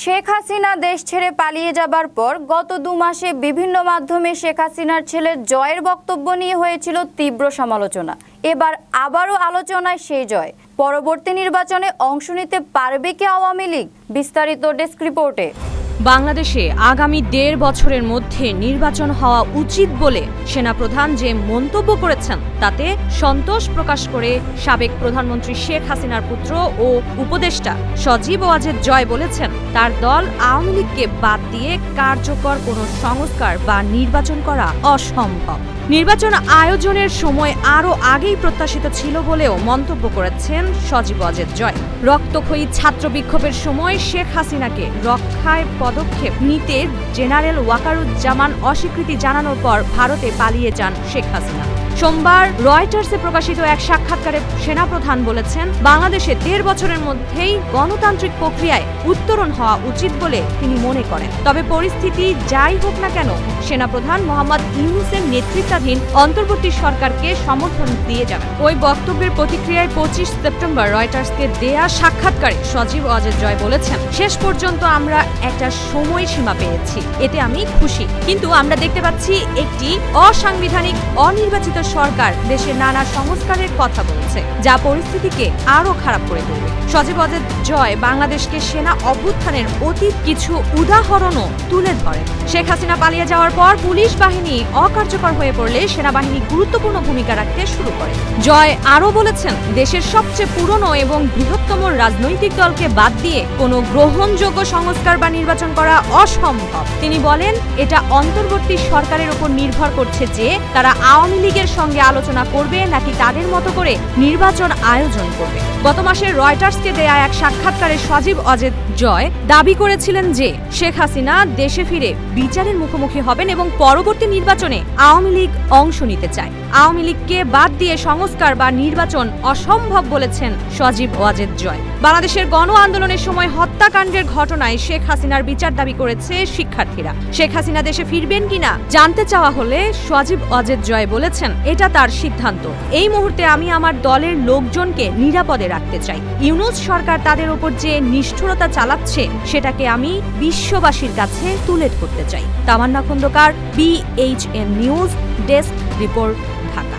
শেখ হাসিনা দেশ ছেড়ে পালিয়ে যাবার পর গত 2 মাসে বিভিন্ন মাধ্যমে শেখ হাসিনার ছেলে জয়ের বক্তব্য নিয়ে হয়েছিল তীব্র সমালোচনা। এবার আবারও আলোচনায় সেই জয়। পরবর্তী নির্বাচনে অংশ নিতে পারবে কি আওয়ামী লীগ? বিস্তারিত ডেস্ক রিপোর্টে। বাংলাদেশে আগামী 1.5 বছরের মধ্যে নির্বাচন হওয়া উচিত বলে সেনাপ্রধান যে মন্তব্য করেছেন তাতে সন্তোষ প্রকাশ করে সাবেক প্রধানমন্ত্রী শেখ হাসিনার পুত্র ও উপদেষ্টা সজীব ওয়াজেদ জয় বলেছেন, তার দল আওয়ামী লীগকে বাদ দিয়ে কার্যকর কোনো সংস্কার বা নির্বাচন করা অসম্ভব। নির্বাচন আয়োজনের সময় আরও আগেই প্রত্যাশিত ছিল বলেও মন্তব্য করেছেন সজীব ওয়াজেদ জয়। রক্তক্ষয়ী ছাত্র বিক্ষোভের সময় শেখ হাসিনাকে রক্ষায় পদক্ষেপ নিতে জেনারেল ওয়াকারুজ্জামান অস্বীকৃতি জানানোর পর ভারতে পালিয়ে যান শেখ হাসিনা। সোমবার রয়টার্সে প্রকাশিত এক সাক্ষাৎকারে সেনাপ্রধান বলেছেন, বাংলাদেশে 1.5 বছরের মধ্যেই গণতান্ত্রিক প্রক্রিয়ায় উত্তরণ হওয়া উচিত বলে তিনি মনে করেন। তবে পরিস্থিতি যাই হোক না কেন, সেনাপ্রধান মোহাম্মদ ইউনূসের নেতৃত্বাধীন অন্তর্বর্তী সরকারকে সমর্থন দিয়ে যাবেন। ওই বক্তব্যের প্রতিক্রিয়ায় 25 সেপ্টেম্বর রয়টার্সকে দেয়া সাক্ষাৎকারে সজীব ওয়াজেদ জয় বলেছেন, শেষ পর্যন্ত আমরা একটা সময়সীমা পেয়েছি, এতে আমি খুশি। কিন্তু আমরা দেখতে পাচ্ছি একটি অসাংবিধানিক অনির্বাচিত সরকার দেশের নানা সংস্কারের কথা বলছে, যা পরিস্থিতিকে আরো খারাপ করে তুলবে। সজীব ওয়াজেদ জয় বাংলাদেশকে সেনা অভ্যুত্থানের অতীত কিছু উদাহরণও তুলে ধরেন। শেখ হাসিনা পালিয়ে যাওয়ার পর পুলিশ বাহিনী অকার্যকর হয়ে পড়লে সেনাবাহিনী গুরুত্বপূর্ণ ভূমিকা রাখতে শুরু করে। জয় আরও বলেছেন, দেশের সবচেয়ে পুরনো এবং বৃহত্তম রাজনৈতিক দলকে বাদ দিয়ে কোনো গ্রহণযোগ্য সংস্কার বা নির্বাচন করা অসম্ভব। তিনি বলেন, এটা অন্তর্বর্তী সরকারের উপর নির্ভর করছে যে তারা আওয়ামী লীগের সঙ্গে আলোচনা করবে নাকি তাদের মতো করে নির্বাচন আয়োজন করবে। গত মাসে রয়টার্সকে দেয়া এক সাক্ষাৎকারে সজীব ওয়াজেদ জয় দাবি করেছিলেন যে শেখ হাসিনা দেশে ফিরে বিচারের মুখোমুখি হবেন এবং পরবর্তী নির্বাচনে আওয়ামী লীগ অংশ নিতে চায়। আওয়ামী লীগকে বাদ দিয়ে সংস্কার বা নির্বাচন অসম্ভব বলেছেন সজীব ওয়াজেদ জয়। বাংলাদেশের গণ আন্দোলনের সময় হত্যাকাণ্ডের ঘটনায় শেখ হাসিনার বিচার দাবি করেছে শিক্ষার্থীরা। শেখ হাসিনা দেশে ফিরবেন কিনা জানতে চাওয়া হলে সজীব ওয়াজেদ জয় বলেছেন, এটা তার সিদ্ধান্ত। এই মুহূর্তে আমি আমার দলের লোকজনকে নিরাপদে রাখতে চাই। ইউনূস সরকার তাদের উপর যে নিষ্ঠুরতা চালাচ্ছে সেটাকে আমি বিশ্ববাসীর কাছে তুলে ধরতে চাই। Tamanna Khandakar, BHN news desk report, Dhaka.